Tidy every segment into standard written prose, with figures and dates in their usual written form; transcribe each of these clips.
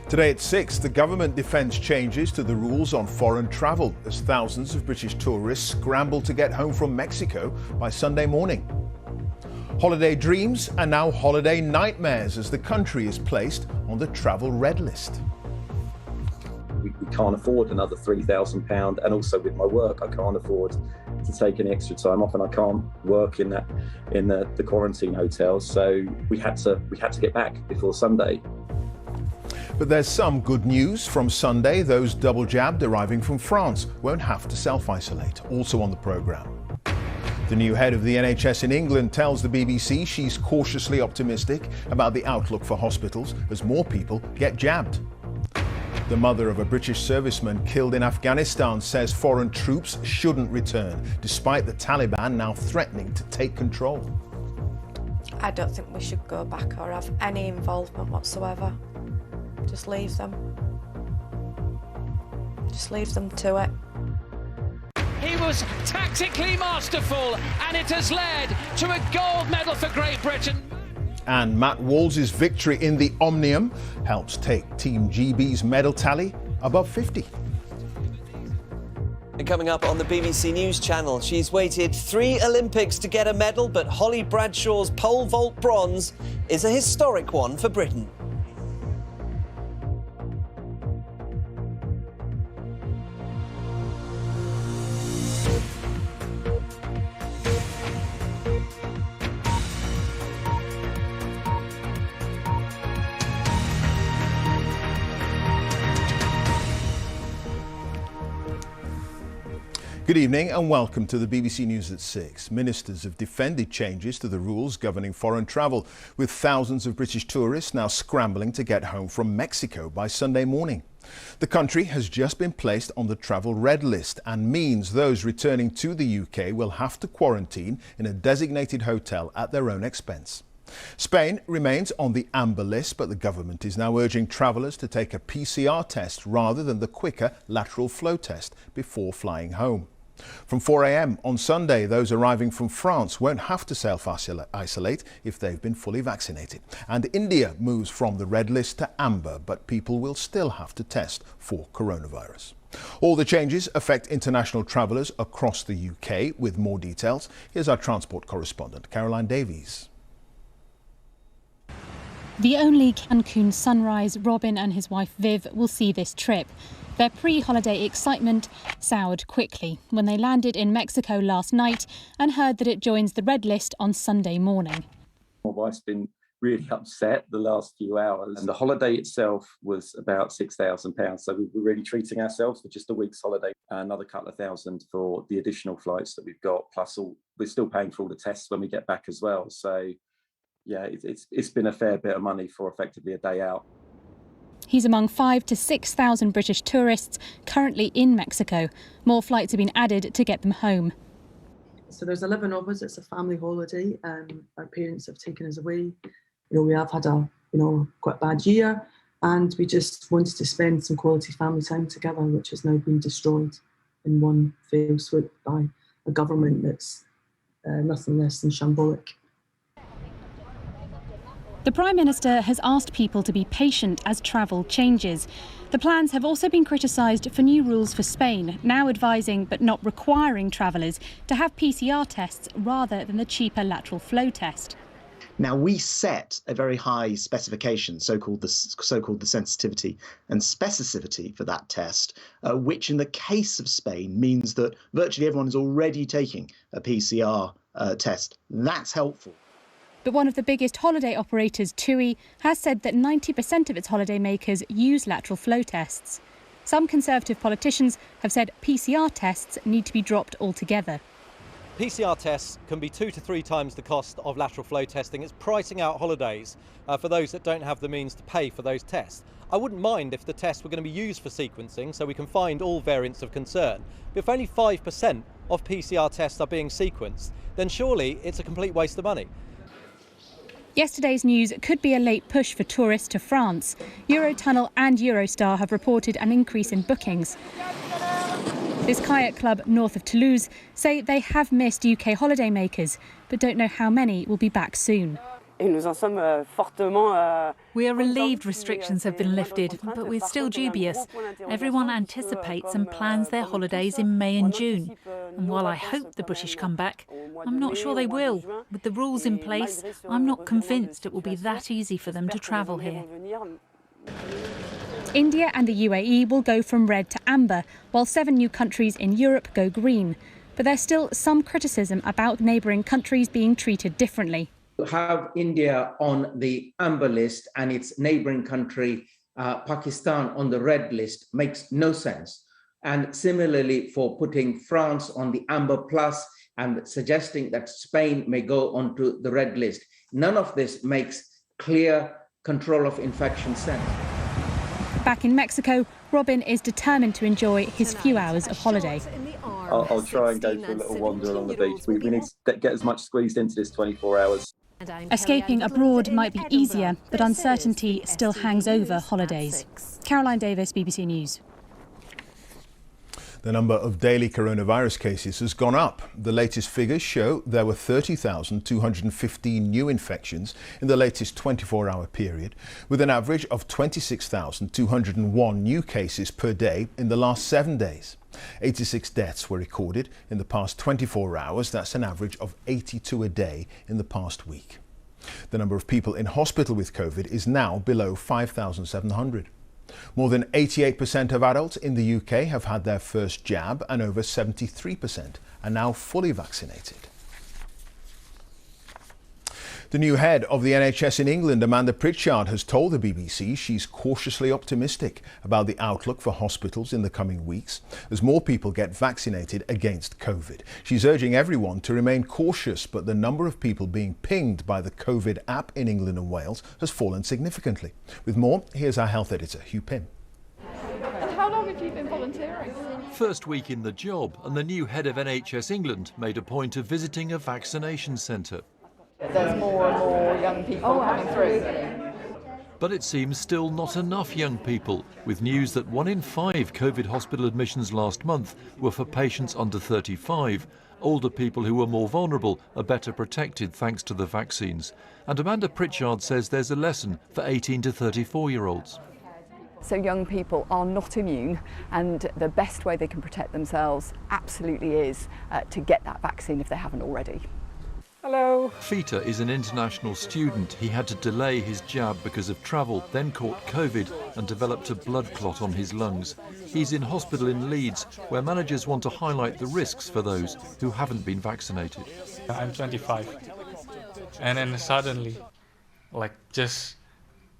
Today at 6, the government defends changes to the rules on foreign travel as thousands of British tourists scramble to get home from Mexico by Sunday morning. Holiday dreams are now holiday nightmares as the country is placed on the travel red list. We can't afford another £3,000, and also with my work I can't afford to take any extra time off, and I can't work in the quarantine hotel, so we had to get back before Sunday. But there's some good news from Sunday. Those double-jabbed arriving from France won't have to self-isolate. Also on the programme. The new head of the NHS in England tells the BBC she's cautiously optimistic about the outlook for hospitals as more people get jabbed. The mother of a British serviceman killed in Afghanistan says foreign troops shouldn't return, despite the Taliban now threatening to take control. I don't think we should go back or have any involvement whatsoever. Just leave them. Just leave them to it. He was tactically masterful, and it has led to a gold medal for Great Britain. And Matt Walls' victory in the Omnium helps take Team GB's medal tally above 50. And coming up on the BBC News channel, she's waited 3 Olympics to get a medal, but Holly Bradshaw's pole vault bronze is a historic one for Britain. Good evening and welcome to the BBC News at 6. Ministers have defended changes to the rules governing foreign travel, with thousands of British tourists now scrambling to get home from Mexico by Sunday morning. The country has just been placed on the travel red list and means those returning to the UK will have to quarantine in a designated hotel at their own expense. Spain remains on the amber list, but the government is now urging travellers to take a PCR test rather than the quicker lateral flow test before flying home. From 4 a.m. on Sunday, those arriving from France won't have to self-isolate if they've been fully vaccinated. And India moves from the red list to amber, but people will still have to test for coronavirus. All the changes affect international travellers across the UK. With more details, here's our transport correspondent, Caroline Davies. The only Cancun sunrise Robin and his wife Viv will see this trip. Their pre-holiday excitement soured quickly when they landed in Mexico last night and heard that it joins the red list on Sunday morning. My wife's been really upset the last few hours, and the holiday itself was about £6,000, so we were really treating ourselves for just a week's holiday. Another couple of thousand for the additional flights that we've got, plus we're still paying for all the tests when we get back as well. So yeah, it's been a fair bit of money for effectively a day out. He's among 5,000 to 6,000 British tourists currently in Mexico. More flights have been added to get them home. So there's 11 of us. It's a family holiday. Our parents have taken us away. We have had a quite bad year, and we just wanted to spend some quality family time together, which has now been destroyed in one fell swoop by a government that's nothing less than shambolic. The Prime Minister has asked people to be patient as travel changes. The plans have also been criticised for new rules for Spain, now advising but not requiring travellers to have PCR tests rather than the cheaper lateral flow test. Now, we set a very high specification, so-called the sensitivity and specificity for that test, which in the case of Spain means that virtually everyone is already taking a PCR test. That's helpful. But one of the biggest holiday operators, TUI, has said that 90% of its holidaymakers use lateral flow tests. Some Conservative politicians have said PCR tests need to be dropped altogether. PCR tests can be 2 to 3 times the cost of lateral flow testing. It's pricing out holidays for those that don't have the means to pay for those tests. I wouldn't mind if the tests were going to be used for sequencing so we can find all variants of concern. But if only 5% of PCR tests are being sequenced, then surely it's a complete waste of money. Yesterday's news could be a late push for tourists to France. Eurotunnel and Eurostar have reported an increase in bookings. This kayak club north of Toulouse say they have missed UK holidaymakers, but don't know how many will be back soon. We are relieved restrictions have been lifted, but we're still dubious. Everyone anticipates and plans their holidays in May and June. And while I hope the British come back, I'm not sure they will. With the rules in place, I'm not convinced it will be that easy for them to travel here. India and the UAE will go from red to amber, while 7 new countries in Europe go green. But there's still some criticism about neighbouring countries being treated differently. Have India on the amber list and its neighbouring country, Pakistan, on the red list makes no sense. And similarly, for putting France on the amber plus and suggesting that Spain may go onto the red list. None of this makes clear control of infection sense. Back in Mexico, Robin is determined to enjoy his few hours of holiday. I'll try and go for a little wander along the beach. We need to get as much squeezed into this 24 hours. Escaping abroad might be easier, but uncertainty still hangs over holidays. Caroline Davis, BBC News. The number of daily coronavirus cases has gone up. The latest figures show there were 30,215 new infections in the latest 24-hour period, with an average of 26,201 new cases per day in the last 7 days. 86 deaths were recorded in the past 24 hours. That's an average of 82 a day in the past week. The number of people in hospital with COVID is now below 5,700. More than 88% of adults in the UK have had their first jab, and over 73% are now fully vaccinated. The new head of the NHS in England, Amanda Pritchard, has told the BBC she's cautiously optimistic about the outlook for hospitals in the coming weeks as more people get vaccinated against COVID. She's urging everyone to remain cautious, but the number of people being pinged by the COVID app in England and Wales has fallen significantly. With more, here's our health editor, Hugh Pym. And how long have you been volunteering? First week in the job, and the new head of NHS England made a point of visiting a vaccination centre. There's more and more young people coming through. But it seems still not enough young people, with news that 1 in 5 COVID hospital admissions last month were for patients under 35. Older people who were more vulnerable are better protected thanks to the vaccines. And Amanda Pritchard says there's a lesson for 18 to 34-year-olds. So young people are not immune, and the best way they can protect themselves absolutely is to get that vaccine if they haven't already. Hello. Fita is an international student. He had to delay his jab because of travel, then caught COVID and developed a blood clot on his lungs. He's in hospital in Leeds, where managers want to highlight the risks for those who haven't been vaccinated. I'm 25, and then suddenly, just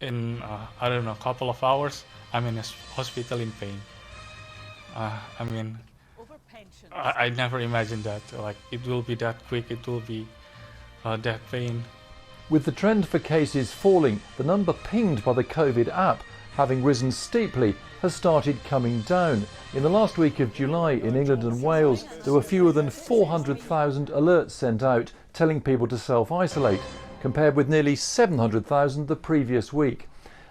in, I don't know, a couple of hours, I'm in a hospital in pain. I never imagined that, it will be that quick, it will be that pain. With the trend for cases falling, the number pinged by the COVID app, having risen steeply, has started coming down. In the last week of July in England and Wales, there were fewer than 400,000 alerts sent out telling people to self-isolate, compared with nearly 700,000 the previous week.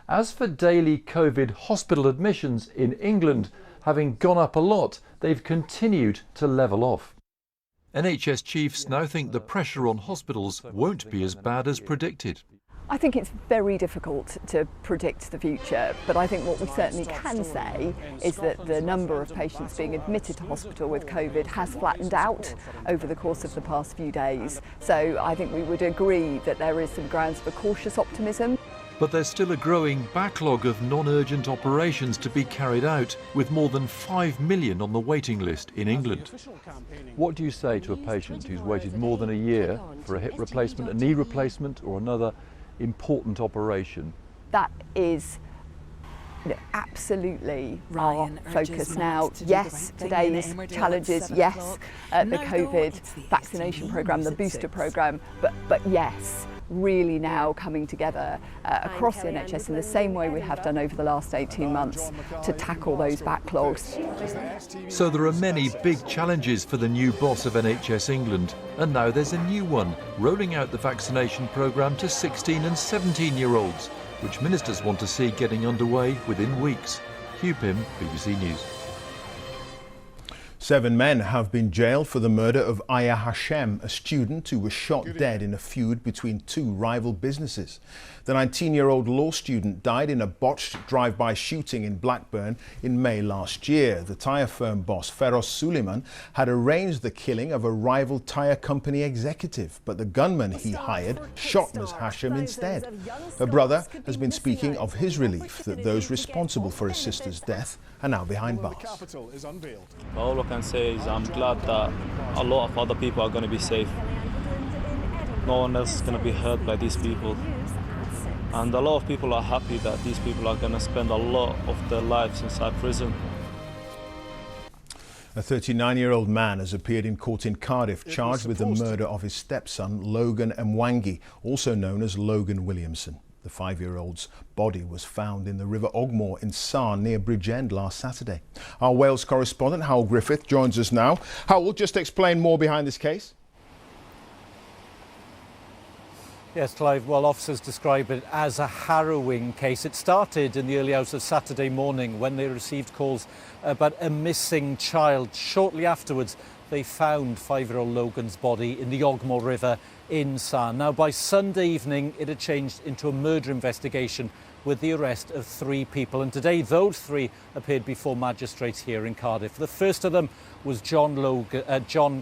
As for daily COVID hospital admissions in England, having gone up a lot, they've continued to level off. NHS chiefs now think the pressure on hospitals won't be as bad as predicted. I think it's very difficult to predict the future, but I think what we certainly can say is that the number of patients being admitted to hospital with COVID has flattened out over the course of the past few days. So I think we would agree that there is some grounds for cautious optimism. But there's still a growing backlog of non-urgent operations to be carried out, with more than 5 million on the waiting list in England. What do you say to a patient who's waited more than a year for a hip replacement, a knee replacement or another important operation? That is absolutely our focus now. Yes, today's challenges, yes, the COVID vaccination programme, the booster programme, but yes, really now coming together across the NHS in the same way we have done over the last 18 months to tackle those backlogs. So there are many big challenges for the new boss of NHS England, and now there's a new one, rolling out the vaccination programme to 16 and 17-year-olds, which ministers want to see getting underway within weeks. Hugh Pym, BBC News. 7 men have been jailed for the murder of Aya Hashem, a student who was shot dead in a feud between 2 rival businesses. The 19-year-old law student died in a botched drive-by shooting in Blackburn in May last year. The tyre firm boss, Feroz Suleiman, had arranged the killing of a rival tyre company executive, but the gunman he hired shot Ms. Hashem instead. Her brother has been speaking of his relief that those responsible for his sister's death are now behind bars. All I can say is I'm glad that a lot of other people are going to be safe. No one else is going to be hurt by these people. And a lot of people are happy that these people are going to spend a lot of their lives inside prison. A 39-year-old man has appeared in court in Cardiff charged with the murder of his stepson, Logan Mwangi, also known as Logan Williamson. The 5-year-old's body was found in the River Ogmore in Sarn near Bridgend last Saturday. Our Wales correspondent, Howell Griffith, joins us now. Howell, just explain more behind this case. Yes, Clive, well, officers describe it as a harrowing case. It started in the early hours of Saturday morning when they received calls about a missing child. Shortly afterwards, they found 5-year-old Logan's body in the Ogmore River in Sarn. Now, by Sunday evening, it had changed into a murder investigation with the arrest of 3 people. And today, those 3 appeared before magistrates here in Cardiff. The first of them was John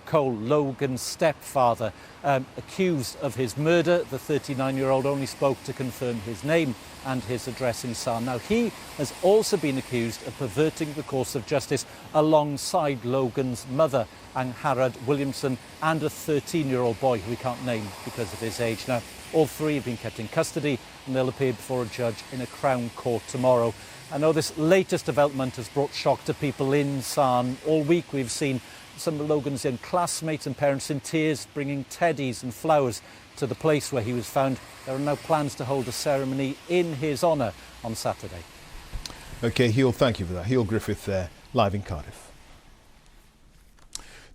Cole, Logan's stepfather, accused of his murder. The 39-year-old only spoke to confirm his name and his address in Sarn. Now, he has also been accused of perverting the course of justice alongside Logan's mother, Angharad Williamson, and a 13-year-old boy who we can't name because of his age. Now, all 3 have been kept in custody and they'll appear before a judge in a Crown Court tomorrow. I know this latest development has brought shock to people in Sarn. All week we've seen some of Logan's young classmates and parents in tears bringing teddies and flowers to the place where he was found. There are now plans to hold a ceremony in his honour on Saturday. OK, Hewell, thank you for that. Hewell Griffith there, live in Cardiff.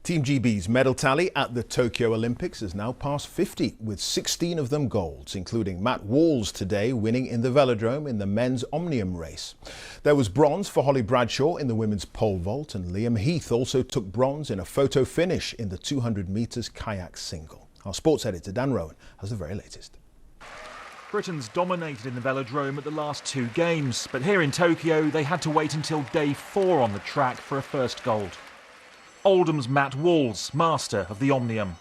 Team GB's medal tally at the Tokyo Olympics has now passed 50, with 16 of them golds, including Matt Walls today winning in the velodrome in the men's Omnium race. There was bronze for Holly Bradshaw in the women's pole vault, and Liam Heath also took bronze in a photo finish in the 200 metres kayak single. Our sports editor Dan Rowan has the very latest. Britain's dominated in the velodrome at the last 2 games, but here in Tokyo they had to wait until day 4 on the track for a first gold. Oldham's Matt Walls, master of the Omnium.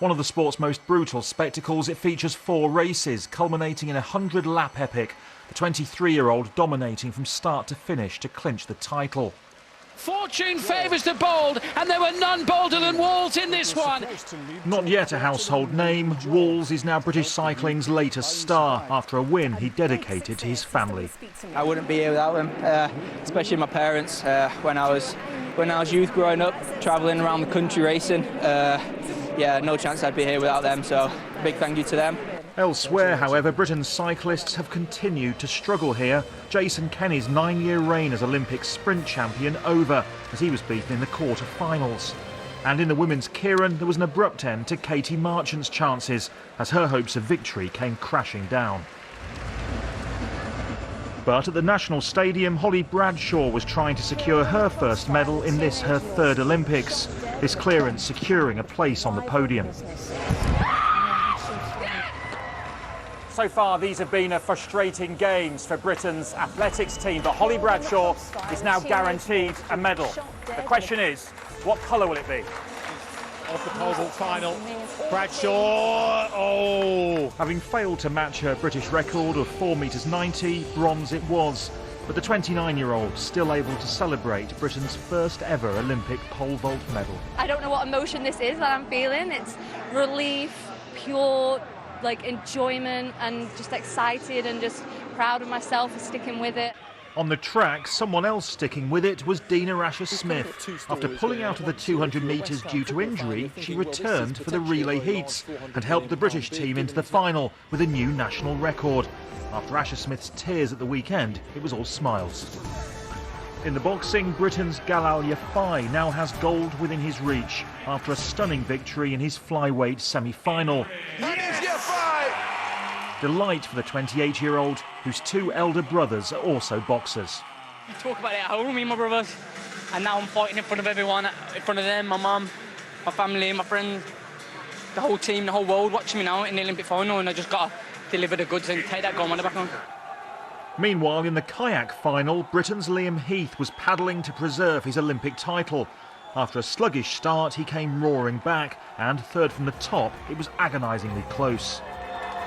One of the sport's most brutal spectacles, it features 4 races, culminating in a 100-lap epic, the 23-year-old dominating from start to finish to clinch the title. Fortune favours the bold, and there were none bolder than Walls in this one. Not yet a household name, Walls is now British cycling's latest star after a win he dedicated to his family. I wouldn't be here without them, especially my parents. When I was youth growing up, travelling around the country racing, yeah, no chance I'd be here without them, so big thank you to them. Elsewhere, however, Britain's cyclists have continued to struggle here. Jason Kenny's 9-year reign as Olympic sprint champion over, as he was beaten in the quarter-finals. And in the women's Keirin, there was an abrupt end to Katie Marchant's chances, as her hopes of victory came crashing down. But at the National Stadium, Holly Bradshaw was trying to secure her first medal in this, her 3rd Olympics. This clearance securing a place on the podium. So far, these have been a frustrating games for Britain's athletics team, but Holly Bradshaw is now guaranteed a medal. The question is, what colour will it be? Off the pole vault final, Bradshaw, Having failed to match her British record of 4 metres 90, bronze it was. But the 29-year-old still able to celebrate Britain's first ever Olympic pole vault medal. I don't know what emotion this is that I'm feeling. It's relief, pure enjoyment, and just excited and just proud of myself for sticking with it. On the track, someone else sticking with it was Dina Asher-Smith. After pulling out of the 200 metres due to injury, she returned for the relay heats and helped the British team into the final with a new national record. After Asher-Smith's tears at the weekend, it was all smiles. In the boxing, Britain's Galal Yafai now has gold within his reach after a stunning victory in his flyweight semi-final. Delight for the 28-year-old, whose 2 elder brothers are also boxers. You talk about it at home, me and my brothers. and now I'm fighting in front of everyone, in front of them, my mum, my family, my friends, the whole team, the whole world watching me now in the Olympic final, and I just got to deliver the goods and take that gold medal back home. Meanwhile, in the kayak final, Britain's Liam Heath was paddling to preserve his Olympic title. After a sluggish start, he came roaring back, and third from the top, it was agonisingly close.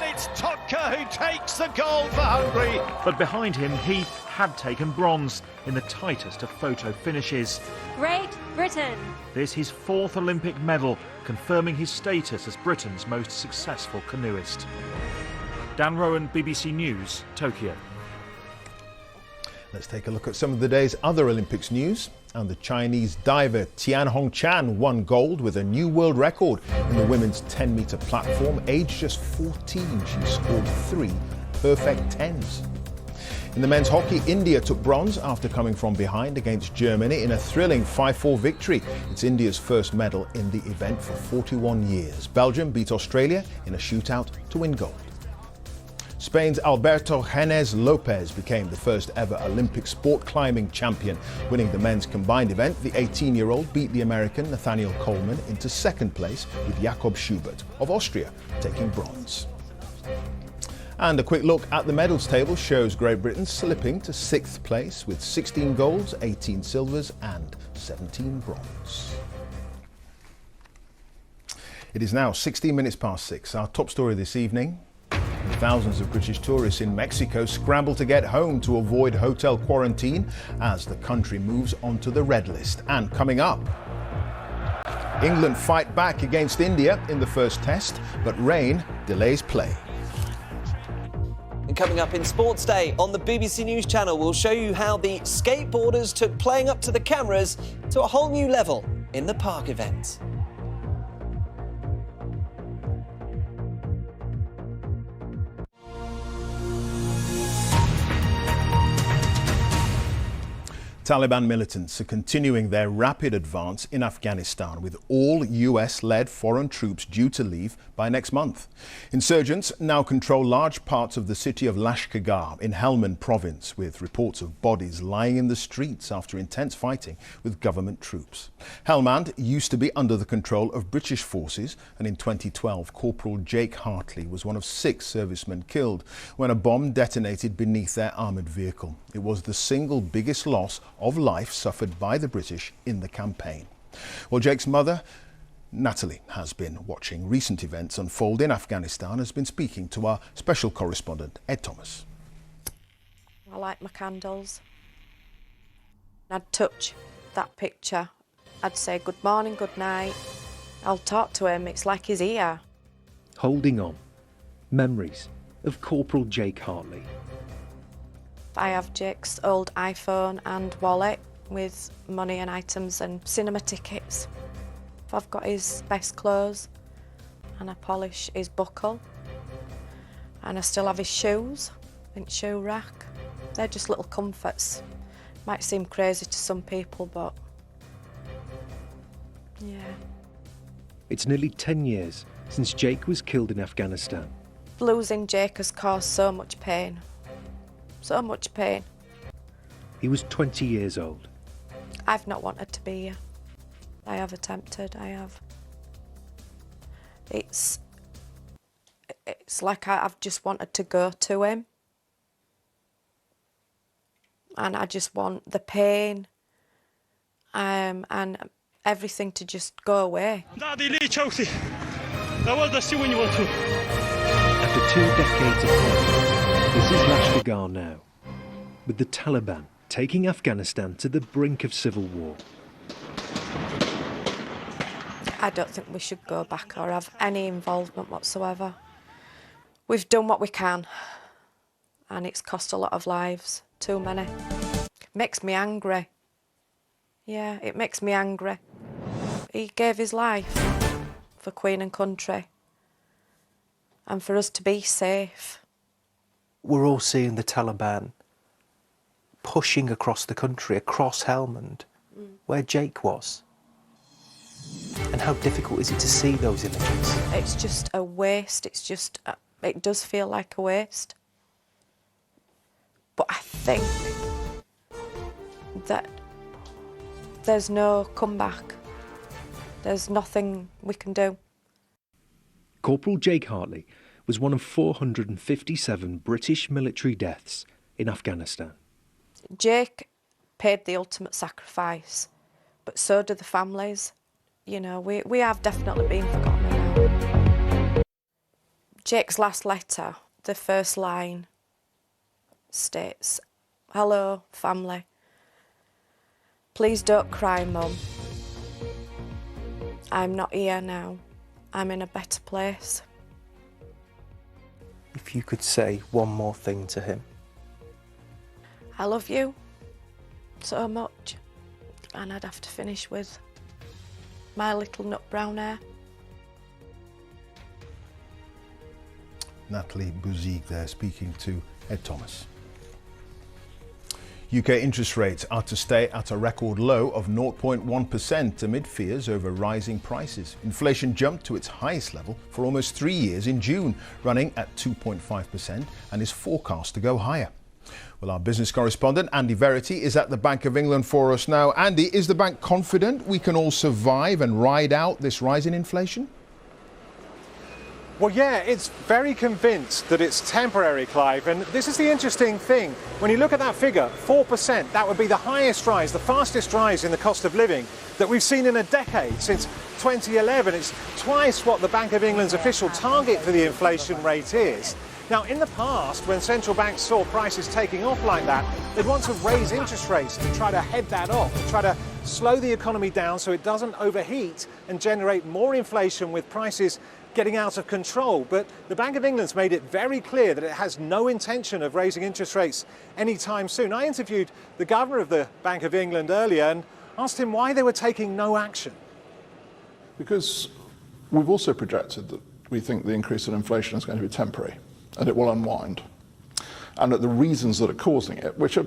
It's Totka who takes the gold for Hungary. But behind him, Heath had taken bronze in the tightest of photo finishes. Great Britain! This his fourth Olympic medal, confirming his status as Britain's most successful canoeist. Dan Rowan, BBC News, Tokyo. Let's take a look at some of the day's other Olympics news. And the Chinese diver Tian Hongchan won gold with a new world record in the women's 10-metre platform. Aged just 14, she scored 3 perfect tens. In the men's hockey, India took bronze after coming from behind against Germany in a thrilling 5-4 victory. It's India's first medal in the event for 41 years. Belgium beat Australia in a shootout to win gold. Spain's Alberto Génez Lopez became the first ever Olympic sport climbing champion. Winning the men's combined event, the 18-year-old beat the American Nathaniel Coleman into second place, with Jakob Schubert of Austria taking bronze. And a quick look at the medals table shows Great Britain slipping to 6th place with 16 golds, 18 silvers and 17 bronze. It is now 16 minutes past 6. Our top story this evening. Thousands of British tourists in Mexico scramble to get home to avoid hotel quarantine as the country moves onto the red list. And coming up, England fight back against India in the first test, but rain delays play. And coming up in Sports Day on the BBC News Channel, we'll show you how the skateboarders took playing up to the cameras to a whole new level in the park event. Taliban militants are continuing their rapid advance in Afghanistan, with all US-led foreign troops due to leave by next month. Insurgents now control large parts of the city of Lashkargah in Helmand province, with reports of bodies lying in the streets after intense fighting with government troops. Helmand used to be under the control of British forces, and in 2012, Corporal Jake Hartley was one of 6 servicemen killed when a bomb detonated beneath their armoured vehicle. It was the single biggest loss of life suffered by the British in the campaign. Well, Jake's mother, Natalie, has been watching recent events unfold in Afghanistan, has been speaking to our special correspondent, Ed Thomas. I like my candles. I'd touch that picture. I'd say good morning, good night. I'll talk to him, it's like he's here. Holding on. Memories of Corporal Jake Hartley. I have Jake's old iPhone and wallet with money and items and cinema tickets. I've got his best clothes and I polish his buckle. And I still have his shoes in shoe rack. They're just little comforts. Might seem crazy to some people, but yeah. It's nearly 10 years since Jake was killed in Afghanistan. Losing Jake has caused so much pain. So much pain. He was 20 years old. I've not wanted to be here. I have attempted, I have. It's like I've just wanted to go to him. And I just want the pain and everything to just go away. After 2 decades of conflict, this is Lashkargah now, with the Taliban taking Afghanistan to the brink of civil war. I don't think we should go back or have any involvement whatsoever. We've done what we can, and it's cost a lot of lives, too many. It makes me angry. Yeah, it makes me angry. He gave his life for Queen and country, and for us to be safe. We're all seeing the Taliban pushing across the country, across Helmand, where Jake was. And how difficult is it to see those images? It's just a waste. It's just, it does feel like a waste. But I think that There's no comeback. There's nothing we can do. Corporal Jake Hartley was one of 457 British military deaths in Afghanistan. Jake paid the ultimate sacrifice, but so do the families. You know, we have definitely been forgotten about. Jake's last letter, the first line, states, "Hello, family. Please don't cry, Mum. I'm not here now. I'm in a better place." If you could say one more thing to him. I love you so much. And I'd have to finish with my little nut brown hair. Natalie Bouzique there speaking to Ed Thomas. UK interest rates are to stay at a record low of 0.1% amid fears over rising prices. Inflation jumped to its highest level for almost 3 years in June, running at 2.5% and is forecast to go higher. Well, our business correspondent Andy Verity is at the Bank of England for us now. Andy, is the bank confident we can all survive and ride out this rise in inflation? Well, yeah, it's very convinced that it's temporary, Clive. And this is the interesting thing. When you look at that figure, 4%, that would be the highest rise, the fastest rise in the cost of living that we've seen in a decade, since 2011. It's twice what the Bank of England's official target for the inflation rate is. Now, in the past, when central banks saw prices taking off like that, they'd want to raise interest rates to try to head that off, to try to slow the economy down so it doesn't overheat and generate more inflation with prices getting out of control. But the Bank of England's made it very clear that it has no intention of raising interest rates anytime soon. I interviewed the governor of the Bank of England earlier and asked him why they were taking no action. Because we've also projected that we think the increase in inflation is going to be temporary and it will unwind. And that the reasons that are causing it, which are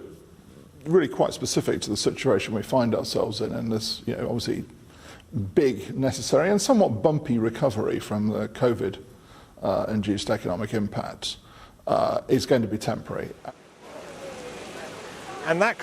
really quite specific to the situation we find ourselves in this, obviously big, necessary and somewhat bumpy recovery from the COVID-induced economic impacts, is going to be temporary. And that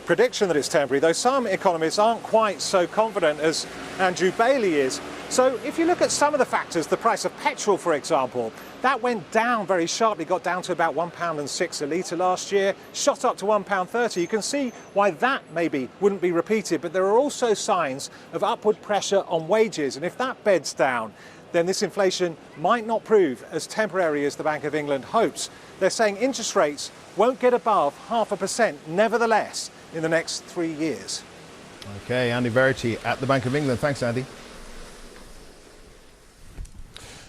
prediction that it's temporary, though some economists aren't quite so confident as Andrew Bailey is. So if you look at some of the factors, the price of petrol, for example, that went down very sharply, got down to about £1.06 a litre last year, shot up to £1.30. You can see why that maybe wouldn't be repeated, but there are also signs of upward pressure on wages. And if that beds down, then this inflation might not prove as temporary as the Bank of England hopes. They're saying interest rates won't get above 0.5%, nevertheless, in the next 3 years. OK, Andy Verity at the Bank of England. Thanks, Andy.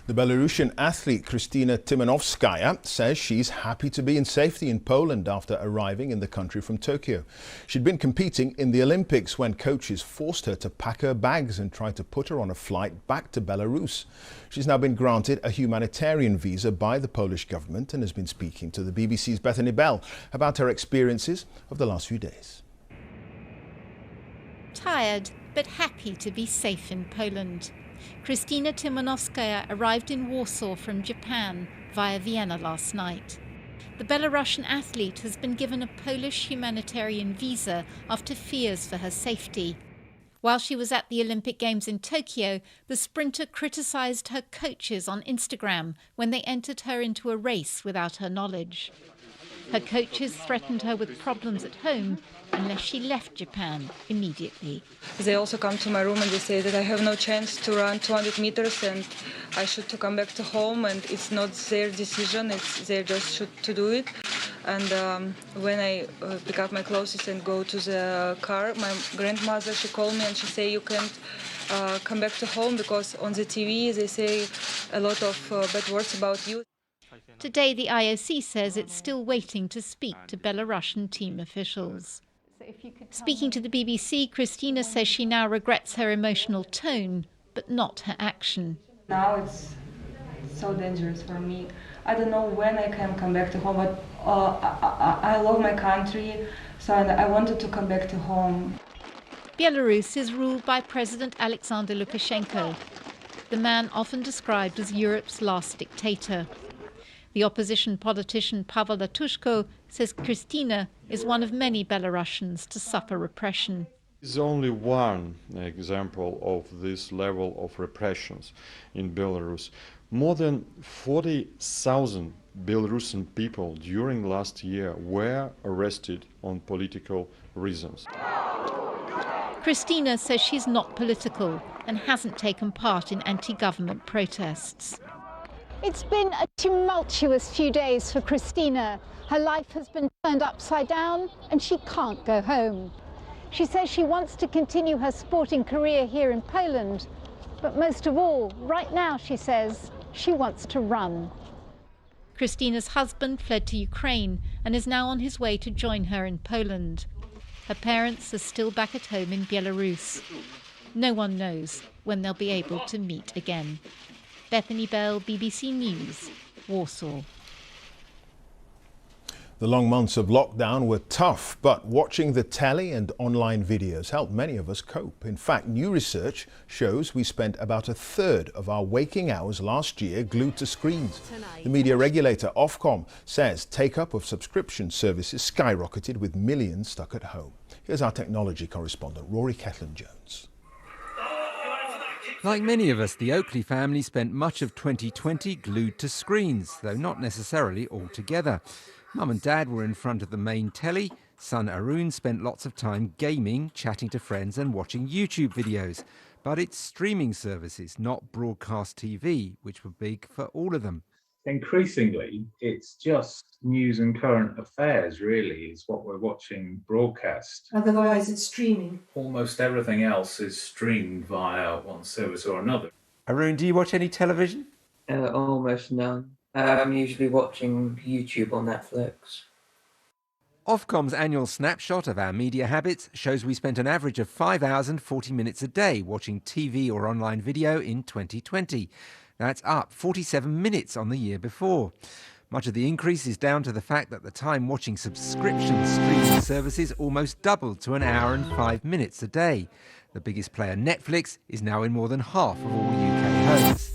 The Belarusian athlete Krystyna Tymanovskaya says she's happy to be in safety in Poland after arriving in the country from Tokyo. She'd been competing in the Olympics when coaches forced her to pack her bags and tried to put her on a flight back to Belarus. She's now been granted a humanitarian visa by the Polish government and has been speaking to the BBC's Bethany Bell about her experiences of the last few days. Tired, but happy to be safe in Poland. Krystyna Tymanovskaya arrived in Warsaw from Japan via Vienna last night. The Belarusian athlete has been given a Polish humanitarian visa after fears for her safety. While she was at the Olympic Games in Tokyo, the sprinter criticised her coaches on Instagram when they entered her into a race without her knowledge. Her coaches threatened her with problems at home unless she left Japan immediately. They also come to my room and they say that I have no chance to run 200 meters and I should to come back to home, and it's not their decision, it's they just should to do it. And when I pick up my clothes and go to the car, my grandmother, she called me and she say, you can't come back to home because on the TV they say a lot of bad words about you. Today, the IOC says it's still waiting to speak to Belarusian team officials. Speaking to the BBC, Krystyna says she now regrets her emotional tone, but not her action. Now it's so dangerous for me. I don't know when I can come back to home, but I love my country, so I wanted to come back to home. Belarus is ruled by President Alexander Lukashenko, the man often described as Europe's last dictator. The opposition politician Paweł Latuszko says Krystyna is one of many Belarusians to suffer repression. It's only one example of this level of repressions in Belarus. More than 40,000 Belarusian people during last year were arrested on political reasons. Christina says she's not political and hasn't taken part in anti-government protests. It's been a tumultuous few days for Christina. Her life has been turned upside down and she can't go home. She says she wants to continue her sporting career here in Poland, but most of all, right now, she says, she wants to run. Christina's husband fled to Ukraine and is now on his way to join her in Poland. Her parents are still back at home in Belarus. No one knows when they'll be able to meet again. Bethany Bell, BBC News, Warsaw. The long months of lockdown were tough, but watching the telly and online videos helped many of us cope. In fact, new research shows we spent about a third of our waking hours last year glued to screens. The media regulator Ofcom says take-up of subscription services skyrocketed with millions stuck at home. Here's our technology correspondent, Rory Ketland-Jones. Like many of us, the Oakley family spent much of 2020 glued to screens, though not necessarily all together. Mum and Dad were in front of the main telly. Son Arun spent lots of time gaming, chatting to friends and watching YouTube videos. But it's streaming services, not broadcast TV, which were big for all of them. Increasingly, it's just news and current affairs, really, is what we're watching broadcast. Otherwise, it's streaming. Almost everything else is streamed via one service or another. Arun, do you watch any television? Almost none. I'm usually watching YouTube or Netflix. Ofcom's annual snapshot of our media habits shows we spent an average of 5 hours and 40 minutes a day watching TV or online video in 2020. That's up 47 minutes on the year before. Much of the increase is down to the fact that the time watching subscription streaming services almost doubled to an hour and 5 minutes a day. The biggest player, Netflix, is now in more than half of all UK homes.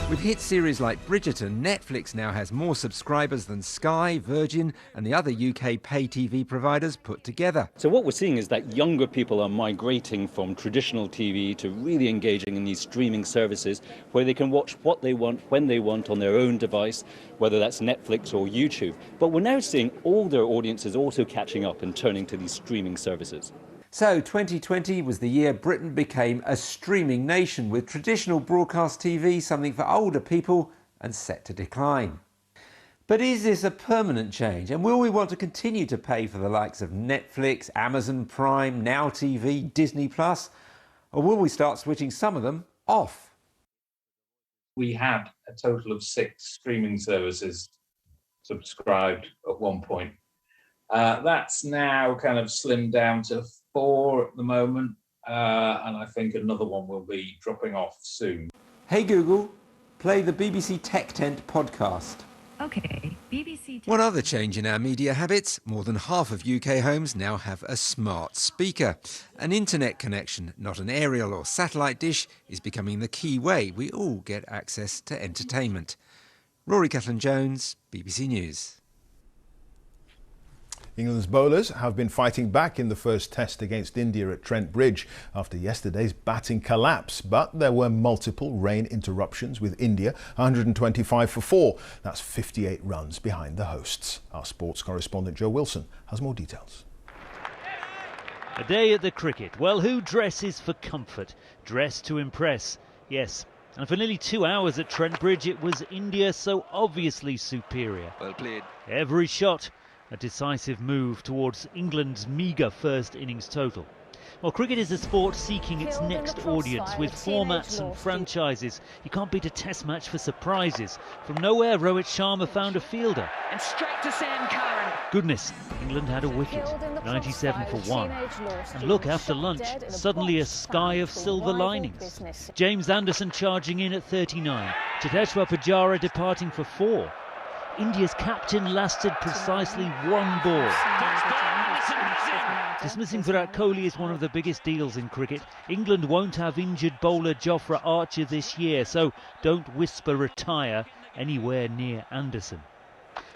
With hit series like Bridgerton, Netflix now has more subscribers than Sky, Virgin and the other UK pay TV providers put together. So what we're seeing is that younger people are migrating from traditional TV to really engaging in these streaming services where they can watch what they want, when they want on their own device, whether that's Netflix or YouTube. But we're now seeing older audiences also catching up and turning to these streaming services. So 2020 was the year Britain became a streaming nation, with traditional broadcast TV something for older people and set to decline. But is this a permanent change? And will we want to continue to pay for the likes of Netflix, Amazon Prime, Now TV, Disney Plus? Or will we start switching some of them off? We had a total of 6 streaming services subscribed at one point. That's now kind of slimmed down to 4 at the moment, and I think another one will be dropping off soon. Hey Google, play the BBC Tech Tent podcast. Okay, BBC. One other change in our media habits: more than half of UK homes now have a smart speaker. An internet connection, not an aerial or satellite dish, is becoming the key way we all get access to entertainment. Rory Ketland-Jones, BBC News. England's bowlers have been fighting back in the first test against India at Trent Bridge after yesterday's batting collapse. But there were multiple rain interruptions, with India 125 for 4. That's 58 runs behind the hosts. Our sports correspondent Joe Wilson has more details. A day at the cricket. Well, who dresses for comfort? Dress to impress. Yes. And for nearly 2 hours at Trent Bridge, it was India so obviously superior. Well played. Every shot a decisive move towards England's meagre first innings total. Well, cricket is a sport seeking its next audience, with formats and franchises. You can't beat a test match for surprises. From nowhere, Rohit Sharma found a fielder. And straight to Sam Curran. Goodness, England had a wicket, 97 for 1. And look, after lunch, suddenly a sky of silver linings. James Anderson charging in at 39. Cheteshwar Pujara departing for 4. India's captain lasted precisely 1 ball. Dismissing Virat Kohli is one of the biggest deals in cricket. England won't have injured bowler Jofra Archer this year, so don't whisper retire anywhere near Anderson.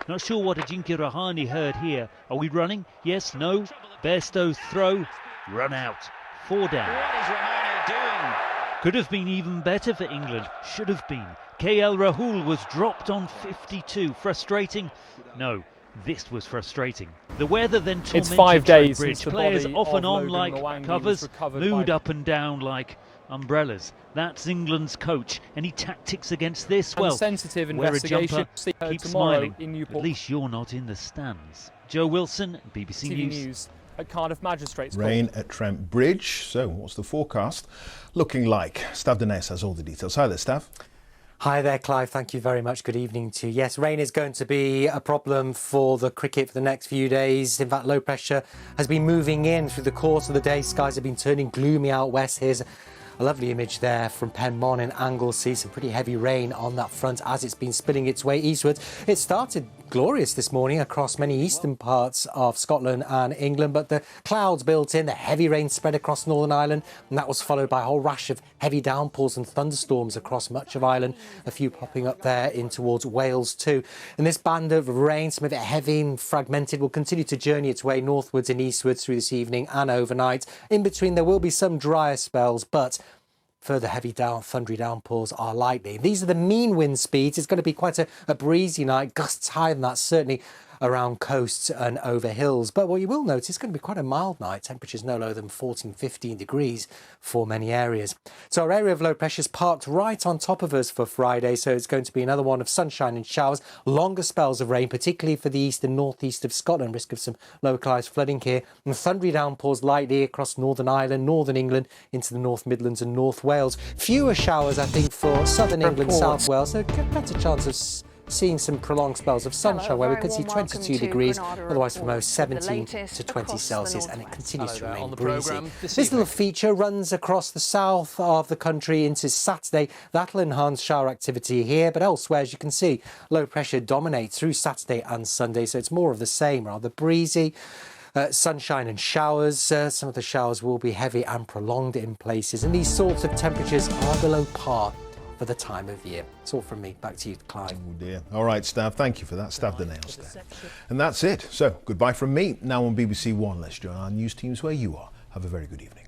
Not sure what Ajinki Rahane heard here. Are we running? Yes, no. Bairstow's throw, run out. 4 down. What is Rahane doing? Could have been even better for England. Should have been. KL Rahul was dropped on 52. Frustrating? No. This was frustrating. The weather then tormented It's 5 days Bridge. since the Players body off and of on Logan like Mwangi covers, was recovered mood by... up and down like umbrellas. That's England's coach. Any tactics against this? And Well, sensitive wear a investigation jumper, keep tomorrow smiling. in Newport. At least you're not in the stands. Joe Wilson, BBC ITV News. News at Cardiff Magistrates Rain Court. at Trent Bridge. So what's the forecast looking like? Stav Dines has all the details. Hi there, Stav. Hi there, Clive. Thank you very much. Good evening to you. Yes, rain is going to be a problem for the cricket for the next few days. In fact, low pressure has been moving in through the course of the day. Skies have been turning gloomy out west. Here's a lovely image there from Penmon in Anglesey. Some pretty heavy rain on that front as it's been spilling its way eastwards. It started glorious this morning across many eastern parts of Scotland and England, but the clouds built in, the heavy rain spread across Northern Ireland, and that was followed by a whole rash of heavy downpours and thunderstorms across much of Ireland, a few popping up there in towards Wales too. And this band of rain, some of it heavy and fragmented, will continue to journey its way northwards and eastwards through this evening and overnight. In between there will be some drier spells, but further heavy thundery downpours are likely. These are the mean wind speeds. It's going to be quite a breezy night, gusts higher than that, certainly around coasts and over hills. But what you will notice, it's going to be quite a mild night. Temperatures no lower than 14, 15 degrees for many areas. So our area of low pressure is parked right on top of us for Friday. So it's going to be another one of sunshine and showers, longer spells of rain, particularly for the east and northeast of Scotland. Risk of some localised flooding here. And thundery downpours lightly across Northern Ireland, Northern England, into the North Midlands and North Wales. Fewer showers, I think, for Southern England, South Wales. So a better chance of seeing some prolonged spells of sunshine where we could see 22 degrees, otherwise for most 17 to 20 Celsius, and it continues to remain breezy. This little feature runs across the south of the country into Saturday. That'll enhance shower activity here, but elsewhere, as you can see, low pressure dominates through Saturday and Sunday, so it's more of the same, rather breezy. Sunshine and showers. Some of the showers will be heavy and prolonged in places, and these sorts of temperatures are below par for the time of year. It's all from me. Back to you, Clive. Oh dear. All right, Stav, thank you for that. Stav the nails there. And that's it. So goodbye from me. Now on BBC One, let's join our news teams where you are. Have a very good evening.